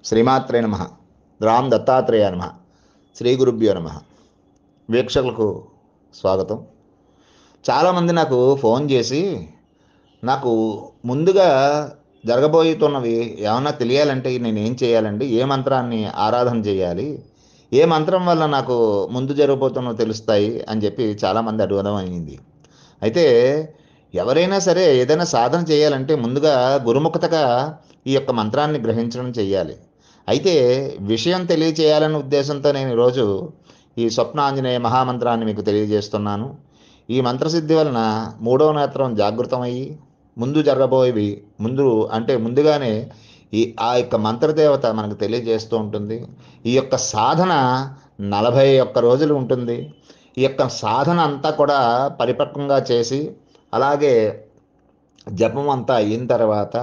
శ్రీమాత్రే నమ. రామ్ దత్తాత్రేయ నమ. శ్రీ గురుభ్యో నమ. వీక్షకులకు స్వాగతం. చాలామంది నాకు ఫోన్ చేసి నాకు ముందుగా జరగబోతున్నవి ఏమన్నా తెలియాలంటే నేనేం చేయాలండి, ఏ మంత్రాన్ని ఆరాధన చేయాలి, ఏ మంత్రం వల్ల నాకు ముందు జరగబోతున్నవి తెలుస్తాయి అని చెప్పి చాలామంది అడగడం అయింది. అయితే ఎవరైనా సరే ఏదైనా సాధన చేయాలంటే ముందుగా గురుముఖతగా ఈ యొక్క మంత్రాన్ని గ్రహించడం చేయాలి. అయితే విషయం తెలియచేయాలనే ఉద్దేశంతో నేను ఈరోజు ఈ స్వప్నాంజనేయ మహామంత్రాన్ని మీకు తెలియజేస్తున్నాను. ఈ మంత్రసిద్ధి వలన మూడవ నేత్రం జాగృతమయ్యి ముందు జరగబోయేవి ముందుగానే ఆ యొక్క మంత్రదేవత మనకు తెలియజేస్తూ ఉంటుంది. ఈ యొక్క సాధన 41 రోజులు ఉంటుంది. ఈ యొక్క సాధన అంతా కూడా పరిపక్వంగా చేసి అలాగే జపం అంతా అయిన తర్వాత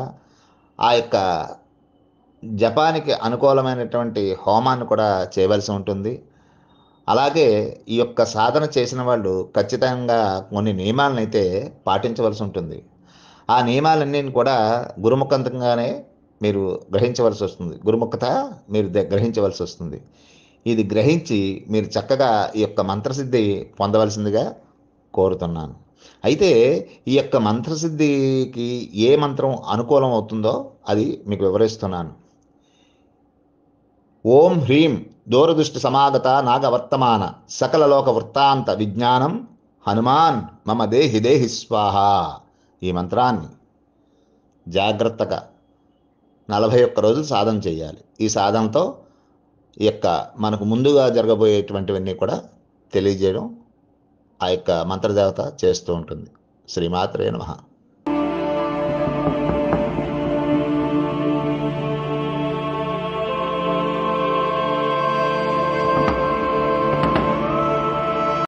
ఆ యొక్క జపానికి అనుకూలమైనటువంటి హోమాన్ని కూడా చేయవలసి ఉంటుంది. అలాగే ఈ యొక్క సాధన చేసిన వాళ్ళు ఖచ్చితంగా కొన్ని నియమాలను అయితే పాటించవలసి ఉంటుంది. ఆ నియమాలన్నీ కూడా గురుముఖంగానే మీరు గ్రహించవలసి వస్తుంది. గురుముఖత మీరు గ్రహించవలసి వస్తుంది. ఇది గ్రహించి మీరు చక్కగా ఈ యొక్క మంత్రసిద్ధి పొందవలసిందిగా కోరుతున్నాను. అయితే ఈ యొక్క మంత్రసిద్ధికి ఏ మంత్రం అనుకూలం అవుతుందో అది మీకు వివరిస్తున్నాను. ఓం హ్రీం దూరదృష్టి సమాగత నాగవర్తమాన సకలలోక వృత్తాంత విజ్ఞానం హనుమాన్ మమ దేహి దేహి స్వాహ. ఈ మంత్రాన్ని జాగ్రత్తగా 41 రోజులు సాధన చేయాలి. ఈ సాధనతో ఈ యొక్క మనకు ముందుగా జరగబోయేటువంటివన్నీ కూడా తెలియజేయడం ఆ యొక్క మంత్రదేవత చేస్తూ ఉంటుంది. శ్రీమాత్రే నమః.